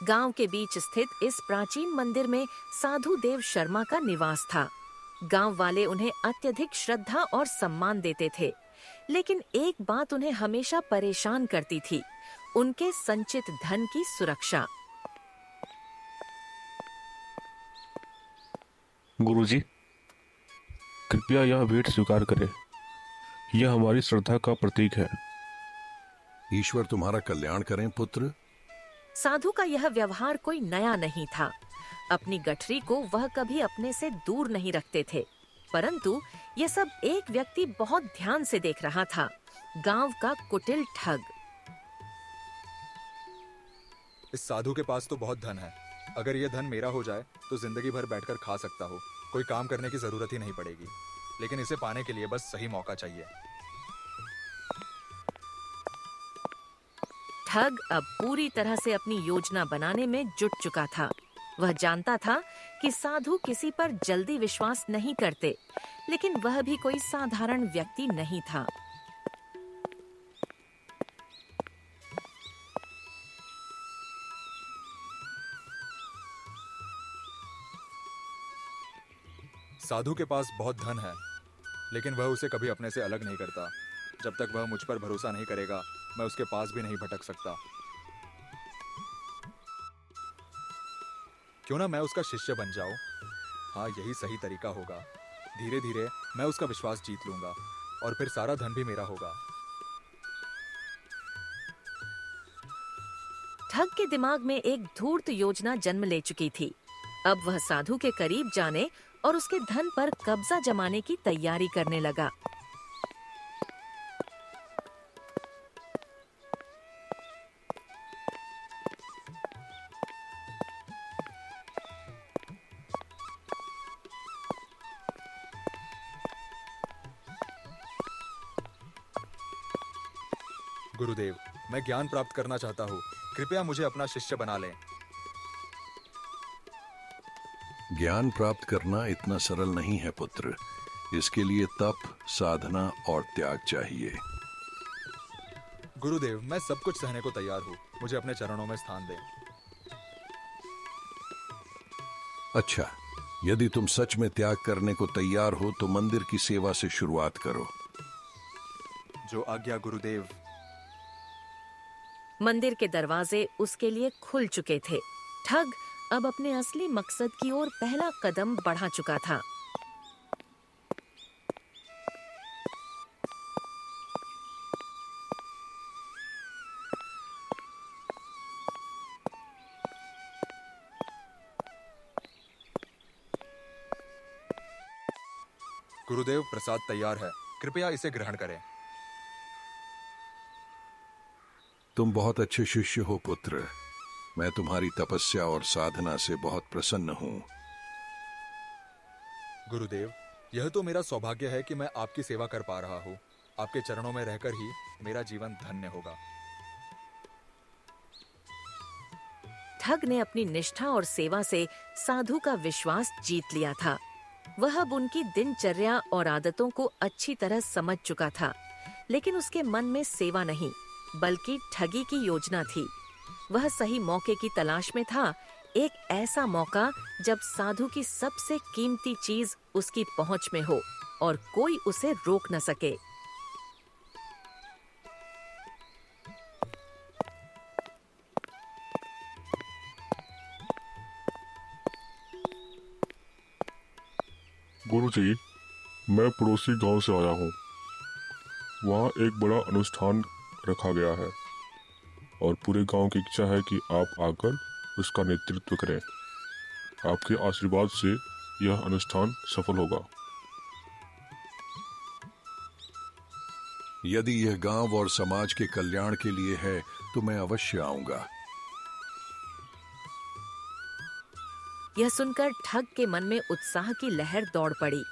गांव के बीच स्थित इस प्राचीन मंदिर में साधु देव शर्मा का निवास था। गांव वाले उन्हें अत्यधिक श्रद्धा और सम्मान देते थे, लेकिन एक बात उन्हें हमेशा परेशान करती थी, उनके संचित धन की सुरक्षा। गुरुजी, कृपया यह भेंट स्वीकार करें। यह हमारी श्रद्धा का प्रतीक है। ईश्वर तुम्हारा कल्याण करें पुत्र। साधु का यह व्यवहार कोई नया नहीं था। अपनी गठरी को वह कभी अपने से दूर नहीं रखते थे, परंतु यह सब एक व्यक्ति बहुत ध्यान से देख रहा था, गांव का कुटिल ठग। इस साधु के पास तो बहुत धन है। अगर यह धन मेरा हो जाए तो जिंदगी भर बैठकर खा सकता हो, कोई काम करने की जरूरत ही नहीं पड़ेगी। लेकिन इसे पाने के लिए बस सही मौका चाहिए। ठग अब पूरी तरह से अपनी योजना बनाने में जुट चुका था। वह जानता था कि साधु किसी पर जल्दी विश्वास नहीं करते, लेकिन वह भी कोई साधारण व्यक्ति नहीं था। साधु के पास बहुत धन है, लेकिन वह उसे कभी अपने से अलग नहीं करता। जब तक वह मुझ पर भरोसा नहीं करेगा, मैं उसके पास भी नहीं भटक सकता। क्यों ना मैं उसका शिष्य बन जाऊं? हाँ, यही सही तरीका होगा। धीरे धीरे मैं उसका विश्वास जीत लूंगा और फिर सारा धन भी मेरा होगा। ठग के दिमाग में एक धूर्त योजना जन्म ले चुकी थी। अब वह साधु के करीब जाने और उसके धन पर कब्जा जमाने की तैयारी करने लगा। गुरुदेव, मैं ज्ञान प्राप्त करना चाहता हूँ। कृपया मुझे अपना शिष्य बना लें। ज्ञान प्राप्त करना इतना सरल नहीं है पुत्र। इसके लिए तप, साधना और त्याग चाहिए। गुरुदेव, मैं सब कुछ सहने को तैयार हूँ। मुझे अपने चरणों में स्थान दें। अच्छा, यदि तुम सच में त्याग करने को तैयार हो तो मंदिर की सेवा से शुरुआत करो। जो आज्ञा गुरुदेव। मंदिर के दरवाजे उसके लिए खुल चुके थे। ठग अब अपने असली मकसद की ओर पहला कदम बढ़ा चुका था। गुरुदेव, प्रसाद तैयार है। कृपया इसे ग्रहण करें। तुम बहुत अच्छे शिष्य हो पुत्र। मैं तुम्हारी तपस्या और साधना से बहुत प्रसन्न हूं। गुरुदेव, यह तो मेरा सौभाग्य है कि मैं आपकी सेवा कर पा रहा हूँ। आपके चरणों में रहकर ही मेरा जीवन धन्य होगा। ठग ने अपनी निष्ठा और सेवा से साधु का विश्वास जीत लिया था। वह अब उनकी दिनचर्या और आदतों को अच्छी तरह समझ चुका था, लेकिन उसके मन में सेवा नहीं बल्कि ठगी की योजना थी। वह सही मौके की तलाश में था, एक ऐसा मौका जब साधु की सबसे कीमती चीज उसकी पहुंच में हो और कोई उसे रोक न सके। गुरुजी, मैं पड़ोसी गांव से आया हूँ। वहाँ एक बड़ा अनुष्ठान रखा गया है और पूरे गांव की इच्छा है कि आप आकर उसका नेतृत्व करें। आपके आशीर्वाद से यह अनुष्ठान सफल होगा। यदि यह गांव और समाज के कल्याण के लिए है तो मैं अवश्य आऊंगा। यह सुनकर ठग के मन में उत्साह की लहर दौड़ पड़ी।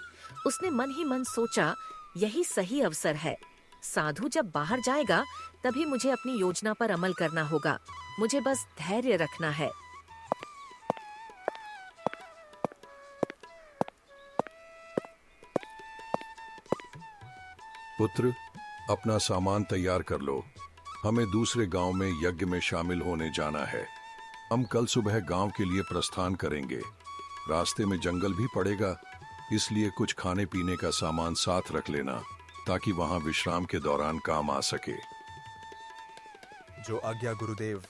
उसने मन ही मन सोचा, यही सही अवसर है। साधु जब बाहर जाएगा तभी मुझे अपनी योजना पर अमल करना होगा। मुझे बस धैर्य रखना है। पुत्र, अपना सामान तैयार कर लो। हमें दूसरे गांव में यज्ञ में शामिल होने जाना है। हम कल सुबह गांव के लिए प्रस्थान करेंगे। रास्ते में जंगल भी पड़ेगा, इसलिए कुछ खाने पीने का सामान साथ रख लेना ताकि वहां विश्राम के दौरान काम आ सके। जो आज्ञा गुरुदेव।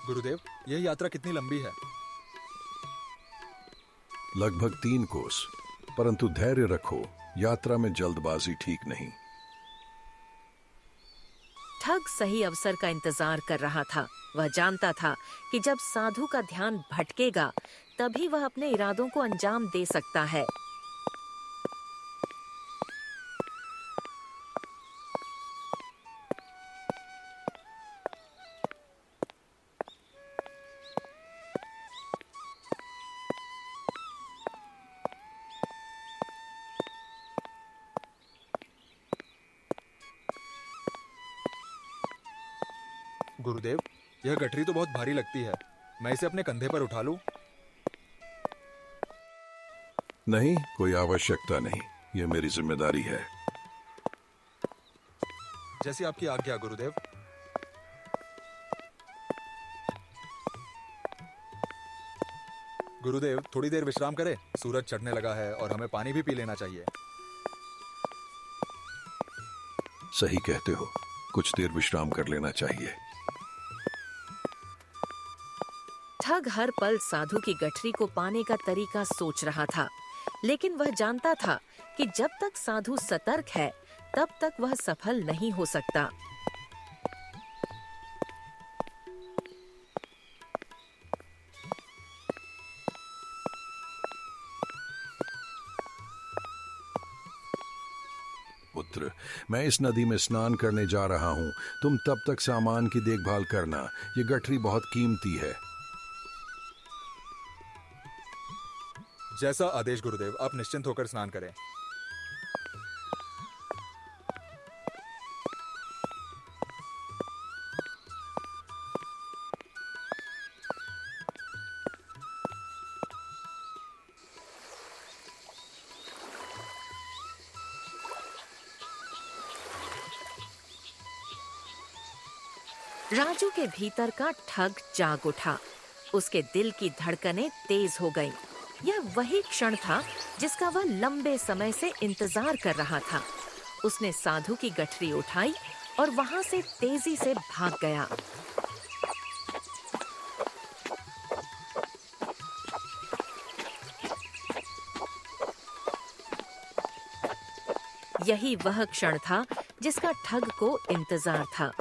गुरुदेव, यह यात्रा कितनी लंबी है? लगभग 3 कोस, परंतु धैर्य रखो, यात्रा में जल्दबाजी ठीक नहीं। ठग सही अवसर का इंतजार कर रहा था। वह जानता था कि जब साधु का ध्यान भटकेगा तभी वह अपने इरादों को अंजाम दे सकता है। गुरुदेव, यह गठरी तो बहुत भारी लगती है। मैं इसे अपने कंधे पर उठा लूं? नहीं, कोई आवश्यकता नहीं, यह मेरी जिम्मेदारी है। जैसी आपकी आज्ञा गुरुदेव। गुरुदेव, थोड़ी देर विश्राम करें। सूरज चढ़ने लगा है और हमें पानी भी पी लेना चाहिए। सही कहते हो, कुछ देर विश्राम कर लेना चाहिए। ठग हर पल साधु की गठरी को पाने का तरीका सोच रहा था, लेकिन वह जानता था कि जब तक साधु सतर्क है तब तक वह सफल नहीं हो सकता। पुत्र, मैं इस नदी में स्नान करने जा रहा हूं। तुम तब तक सामान की देखभाल करना, ये गठरी बहुत कीमती है। जैसा आदेश गुरुदेव, आप निश्चिंत होकर स्नान करें। राजू के भीतर का ठग जाग उठा। उसके दिल की धड़कनें तेज हो गईं। यह वही क्षण था जिसका वह लंबे समय से इंतजार कर रहा था। उसने साधु की गठरी उठाई और वहां से तेजी से भाग गया। यही वह क्षण था जिसका ठग को इंतजार था।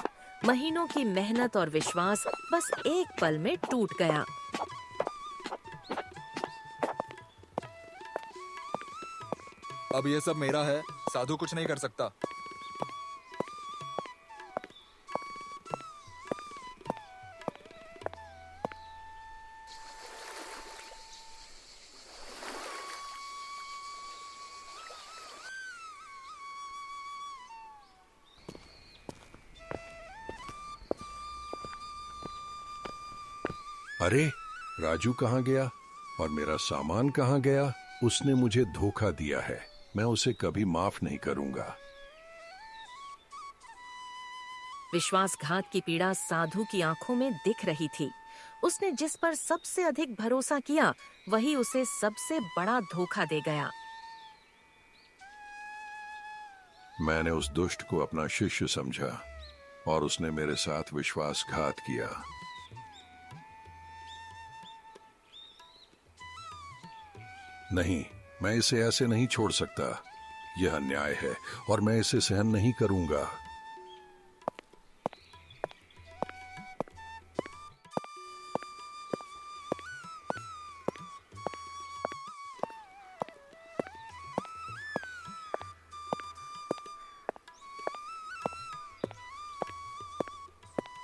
महीनों की मेहनत और विश्वास बस एक पल में टूट गया। अब यह सब मेरा है, साधु कुछ नहीं कर सकता। अरे, राजू कहाँ गया और मेरा सामान कहाँ गया? उसने मुझे धोखा दिया है, मैं उसे कभी माफ नहीं करूंगा। विश्वासघात की पीड़ा साधु की आंखों में दिख रही थी। उसने जिस पर सबसे अधिक भरोसा किया वही उसे सबसे बड़ा धोखा दे गया। मैंने उस दुष्ट को अपना शिष्य समझा और उसने मेरे साथ विश्वासघात किया। नहीं, मैं इसे ऐसे नहीं छोड़ सकता। यह अन्याय है और मैं इसे सहन नहीं करूंगा।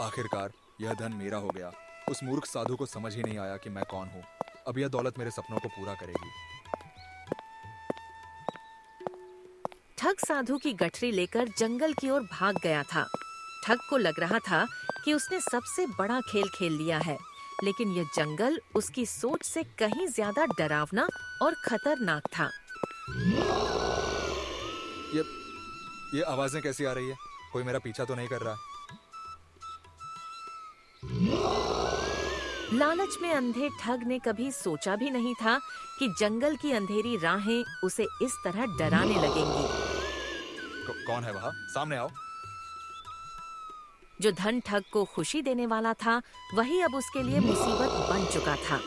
आखिरकार यह धन मेरा हो गया। उस मूर्ख साधु को समझ ही नहीं आया कि मैं कौन हूं। अब यह दौलत मेरे सपनों को पूरा करेगी। ठग साधु की गठरी लेकर जंगल की ओर भाग गया था। ठग को लग रहा था कि उसने सबसे बड़ा खेल खेल लिया है, लेकिन यह जंगल उसकी सोच से कहीं ज्यादा डरावना और खतरनाक था। ये आवाजें कैसी आ रही है? कोई मेरा पीछा तो नहीं कर रहा? लालच में अंधे ठग ने कभी सोचा भी नहीं था कि जंगल की अंधेरी राहें उसे इस तरह डराने लगेंगी। कौन है वहाँ? सामने आओ। जो धन ठग को खुशी देने वाला था, वही अब उसके लिए मुसीबत बन चुका था।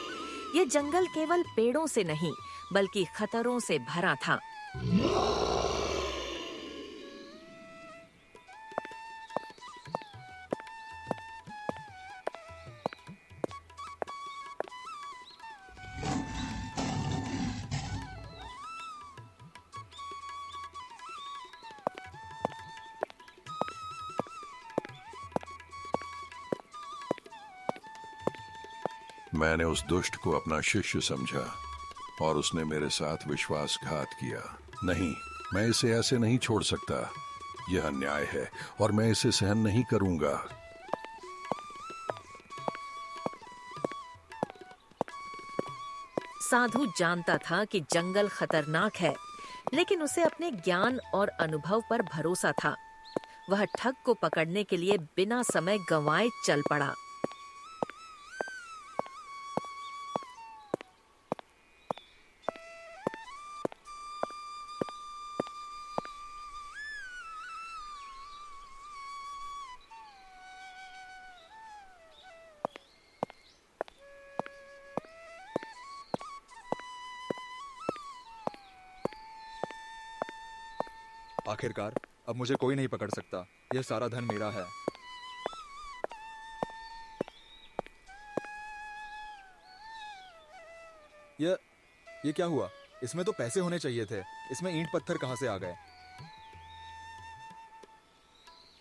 यह जंगल केवल पेड़ों से नहीं, बल्कि खतरों से भरा था। मैंने उस दुष्ट को अपना शिष्य समझा और उसने मेरे साथ विश्वासघात किया। नहीं, मैं इसे ऐसे नहीं छोड़ सकता। यह अन्याय है और मैं इसे सहन नहीं करूंगा। साधु जानता था कि जंगल खतरनाक है, लेकिन उसे अपने ज्ञान और अनुभव पर भरोसा था। वह ठग को पकड़ने के लिए बिना समय गंवाए चल पड़ा। आखिरकार अब मुझे कोई नहीं पकड़ सकता। यह सारा धन मेरा है। ये क्या हुआ? इसमें तो पैसे होने चाहिए थे। इसमें ईंट पत्थर कहां से आ गए?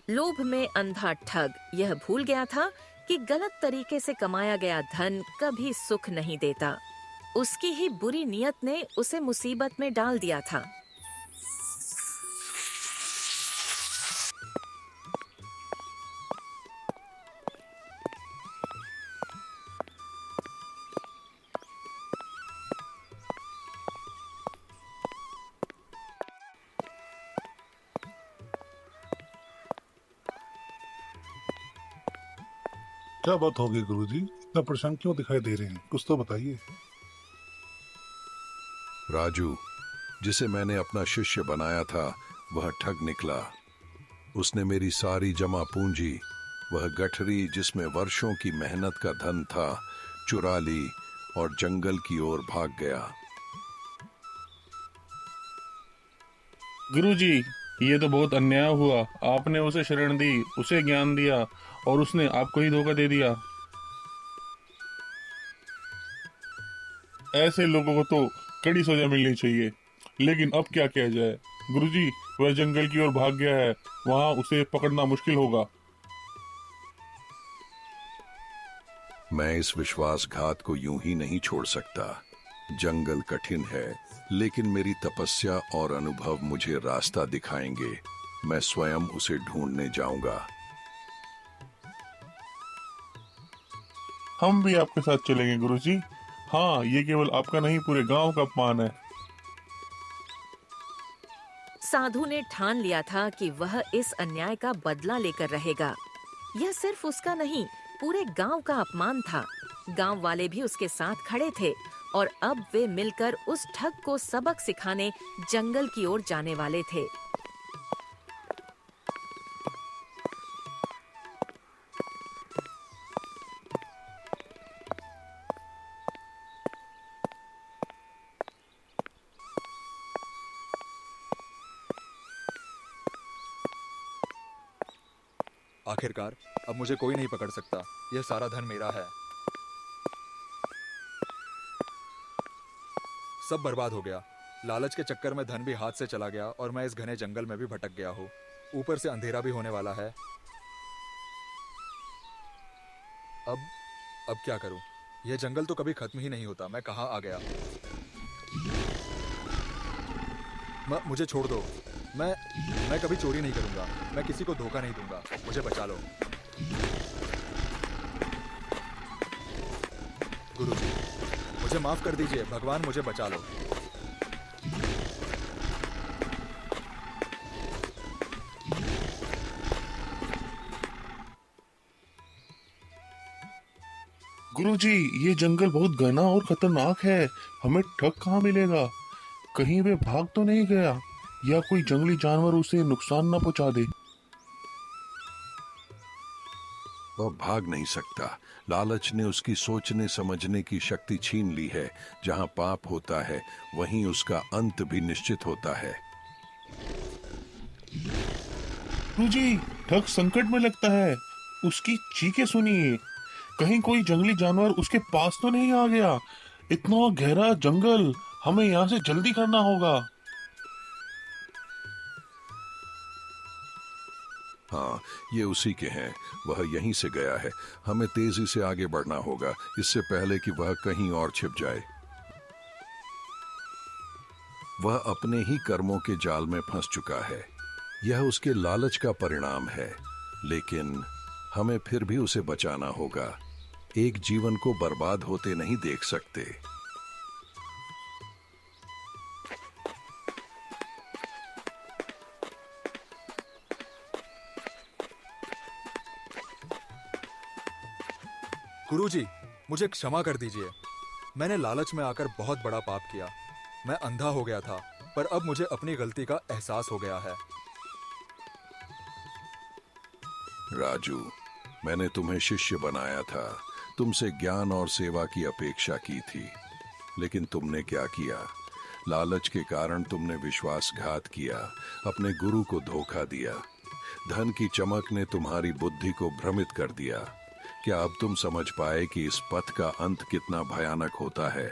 लोभ में अंधा ठग यह भूल गया था कि गलत तरीके से कमाया गया धन कभी सुख नहीं देता। उसकी ही बुरी नियत ने उसे मुसीबत में डाल दिया था। क्या बात होगी गुरुजी? इतना परेशान क्यों दिखाई दे रहे हैं? कुछ तो बताइए। राजू, जिसे मैंने अपना शिष्य बनाया था, वह ठग निकला। उसने मेरी सारी जमा पूंजी, वह गठरी जिसमें वर्षों की मेहनत का धन था, चुरा ली और जंगल की ओर भाग गया। गुरुजी, ये तो बहुत अन्याय हुआ। आपने उसे शरण दी, उसे ज्ञान दिया और उसने आपको ही धोखा दे दिया। ऐसे लोगों को तो कड़ी सजा मिलनी चाहिए। लेकिन अब क्या किया जाए? गुरुजी, वह जंगल की ओर भाग गया है, वहां उसे पकड़ना मुश्किल होगा। मैं इस विश्वासघात को यूं ही नहीं छोड़ सकता। जंगल कठिन है, लेकिन मेरी तपस्या और अनुभव मुझे रास्ता दिखाएंगे। मैं स्वयं उसे ढूंढने जाऊंगा। हम भी आपके साथ चलेंगे गुरुजी। हाँ, ये केवल आपका नहीं, पूरे गांव का अपमान है। साधु ने ठान लिया था कि वह इस अन्याय का बदला लेकर रहेगा। यह सिर्फ उसका नहीं, पूरे गांव का अपमान था। गांव वाले भी उसके साथ खड़े थे और अब वे मिलकर उस ठग को सबक सिखाने जंगल की ओर जाने वाले थे। आखिरकार अब मुझे कोई नहीं पकड़ सकता। यह सारा धन मेरा है। सब बर्बाद हो गया। लालच के चक्कर में धन भी हाथ से चला गया और मैं इस घने जंगल में भी भटक गया हूँ। ऊपर से अंधेरा भी होने वाला है। अब क्या करूं? यह जंगल तो कभी खत्म ही नहीं होता। मैं कहाँ आ गया? मुझे छोड़ दो। मैं कभी चोरी नहीं करूंगा। मैं किसी को धोखा नहीं दूंगा। मुझे बचा लो। गुरुजी, मुझे माफ कर दीजिए, भगवान मुझे बचा लो। गुरुजी, ये जंगल बहुत घना और खतरनाक है। हमें ठग कहाँ मिलेगा? कहीं वे भाग तो नहीं गया या कोई जंगली जानवर उसे नुकसान न पहुंचा दे? वह भाग नहीं सकता। लालच ने उसकी सोचने समझने की शक्ति छीन ली है। जहां पाप होता है वहीं उसका अंत भी निश्चित होता है। गुरुजी, ठग संकट में लगता है। उसकी चीखें सुनिए। कहीं कोई जंगली जानवर उसके पास तो नहीं आ गया? इतना गहरा जंगल, हमें यहाँ से जल्दी करना होगा। हाँ, ये उसी के हैं। वह यहीं से गया है। हमें तेजी से आगे बढ़ना होगा, इससे पहले कि वह कहीं और छिप जाए। वह अपने ही कर्मों के जाल में फंस चुका है। यह उसके लालच का परिणाम है, लेकिन हमें फिर भी उसे बचाना होगा। एक जीवन को बर्बाद होते नहीं देख सकते। गुरुजी, मुझे क्षमा कर दीजिए। मैंने लालच में आकर बहुत बड़ा पाप किया। मैं अंधा हो गया था, पर अब मुझे अपनी गलती का एहसास हो गया है। राजू, मैंने तुम्हें शिष्य बनाया था। तुमसे ज्ञान और सेवा की अपेक्षा की थी, लेकिन तुमने क्या किया? लालच के कारण तुमने विश्वासघात किया, अपने गुरु को धोखा दिया। धन की चमक ने तुम्हारी बुद्धि को भ्रमित कर दिया। क्या अब तुम समझ पाए कि इस पथ का अंत कितना भयानक होता है?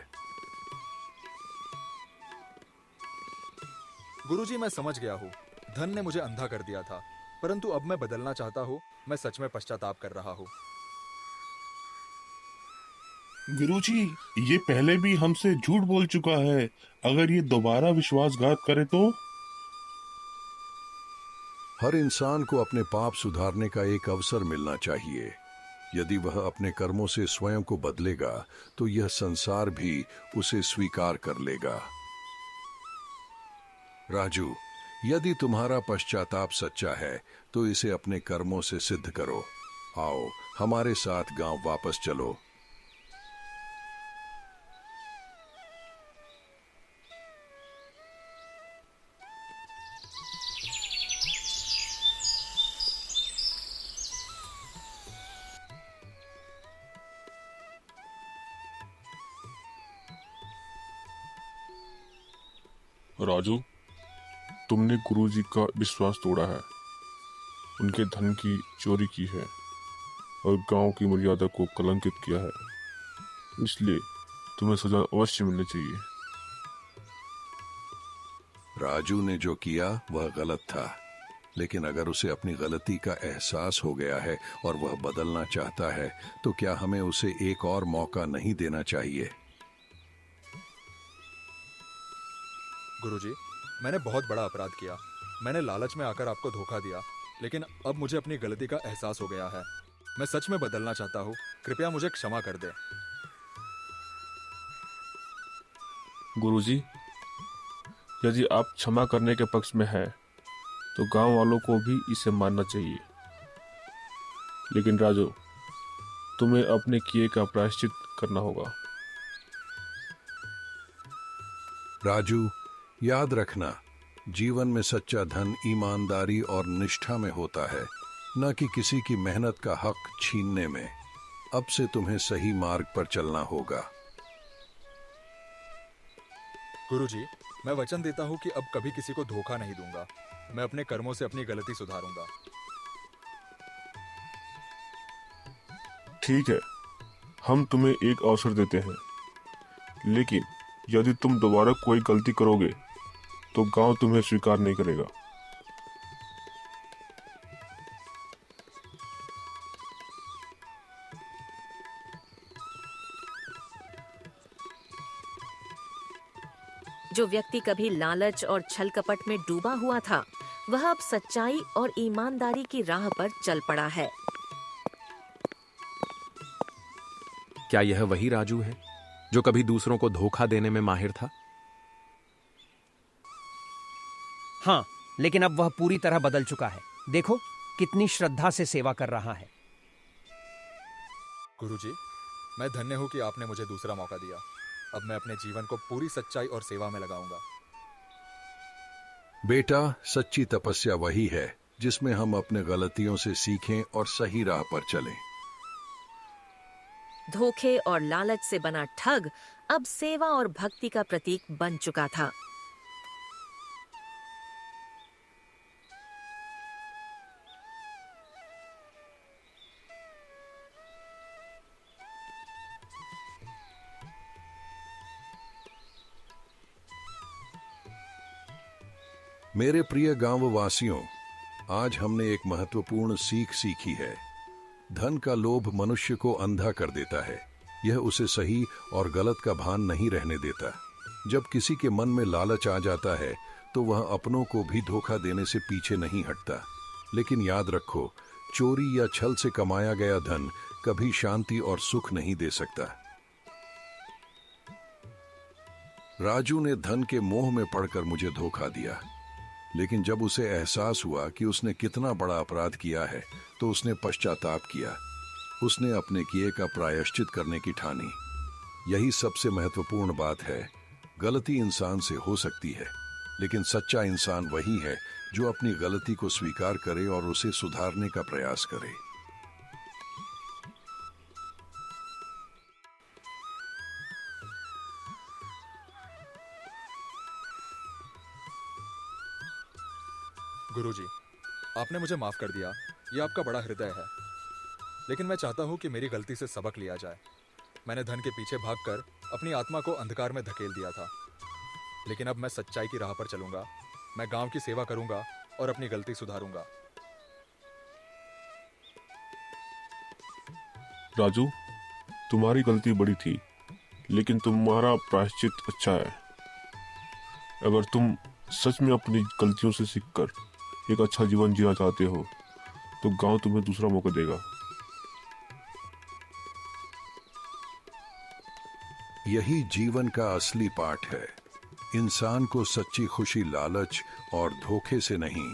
गुरुजी, मैं समझ गया हूँ। धन ने मुझे अंधा कर दिया था, परंतु अब मैं बदलना चाहता हूँ। मैं सच में पश्चाताप कर रहा हूँ। गुरुजी, ये पहले भी हमसे झूठ बोल चुका है। अगर ये दोबारा विश्वासघात करे तो? हर इंसान को अपने पाप सुधारने का एक अवसर मिलना चाहिए। यदि वह अपने कर्मों से स्वयं को बदलेगा तो यह संसार भी उसे स्वीकार कर लेगा। राजू, यदि तुम्हारा पश्चाताप सच्चा है तो इसे अपने कर्मों से सिद्ध करो। आओ, हमारे साथ गांव वापस चलो। राजू, तुमने गुरुजी का विश्वास तोड़ा है, उनके धन की चोरी की है और गांव की मर्यादा को कलंकित किया है, इसलिए तुम्हें सजा अवश्य मिलनी चाहिए। राजू ने जो किया वह गलत था, लेकिन अगर उसे अपनी गलती का एहसास हो गया है और वह बदलना चाहता है तो क्या हमें उसे एक और मौका नहीं देना चाहिए? गुरुजी, मैंने बहुत बड़ा अपराध किया। मैंने लालच में आकर आपको धोखा दिया, लेकिन अब मुझे अपनी गलती का एहसास हो गया है। मैं सच में बदलना चाहता हूँ। कृपया मुझे क्षमा कर दें। गुरुजी, यदि आप क्षमा करने के पक्ष में हैं, तो गांव वालों को भी इसे मानना चाहिए। लेकिन राजू, तुम्हें अपने किए का प्रायश्चित करना होगा। राजू, याद रखना, जीवन में सच्चा धन ईमानदारी और निष्ठा में होता है, न कि किसी की मेहनत का हक छीनने में। अब से तुम्हें सही मार्ग पर चलना होगा। गुरुजी, मैं वचन देता हूँ कि अब कभी किसी को धोखा नहीं दूंगा। मैं अपने कर्मों से अपनी गलती सुधारूंगा। ठीक है, हम तुम्हें एक अवसर देते हैं, लेकिन यदि तुम दोबारा कोई गलती करोगे तो गांव तुम्हें स्वीकार नहीं करेगा। जो व्यक्ति कभी लालच और छल कपट में डूबा हुआ था, वह अब सच्चाई और ईमानदारी की राह पर चल पड़ा है। क्या यह वही राजू है जो कभी दूसरों को धोखा देने में माहिर था? हाँ, लेकिन अब वह पूरी तरह बदल चुका है। देखो कितनी श्रद्धा से सेवा कर रहा है। गुरुजी, मैं धन्य हूं कि आपने मुझे दूसरा मौका दिया। अब मैं अपने जीवन को पूरी सच्चाई और सेवा में लगाऊंगा। बेटा, सच्ची तपस्या वही है जिसमें हम अपने गलतियों से सीखें और सही राह पर चलें। धोखे और लालच से बना ठग अब सेवा और भक्ति का प्रतीक बन चुका था। मेरे प्रिय गांव वासियों, आज हमने एक महत्वपूर्ण सीख सीखी है। धन का लोभ मनुष्य को अंधा कर देता है। यह उसे सही और गलत का भान नहीं रहने देता। जब किसी के मन में लालच आ जाता है तो वह अपनों को भी धोखा देने से पीछे नहीं हटता। लेकिन याद रखो, चोरी या छल से कमाया गया धन कभी शांति और सुख नहीं दे सकता। राजू ने धन के मोह में पड़कर मुझे धोखा दिया, लेकिन जब उसे एहसास हुआ कि उसने कितना बड़ा अपराध किया है तो उसने पश्चाताप किया। उसने अपने किए का प्रायश्चित करने की ठानी। यही सबसे महत्वपूर्ण बात है। गलती इंसान से हो सकती है, लेकिन सच्चा इंसान वही है जो अपनी गलती को स्वीकार करे और उसे सुधारने का प्रयास करे। गुरुजी, आपने मुझे माफ कर दिया। यह आपका बड़ा हृदय है। लेकिन मैं चाहता हूं कि मेरी गलती से सबक लिया जाए। मैंने धन के पीछे भागकर अपनी आत्मा को अंधकार में धकेल दिया था। लेकिन अब मैं सच्चाई की राह पर चलूंगा। मैं गांव की सेवा करूंगा और अपनी गलती सुधारूंगा। राजू, तुम्हारी गलती बड़ी थी, लेकिन तुम्हारा प्रायश्चित अच्छा है। अगर तुम सच में अपनी गलतियों से सीखकर एक अच्छा जीवन जीना चाहते हो तो गांव तुम्हें दूसरा मौका देगा। यही जीवन का असली पाठ है। इंसान को सच्ची खुशी लालच और धोखे से नहीं,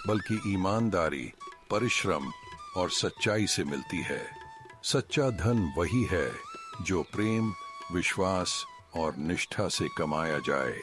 बल्कि ईमानदारी, परिश्रम और सच्चाई से मिलती है। सच्चा धन वही है जो प्रेम, विश्वास और निष्ठा से कमाया जाए।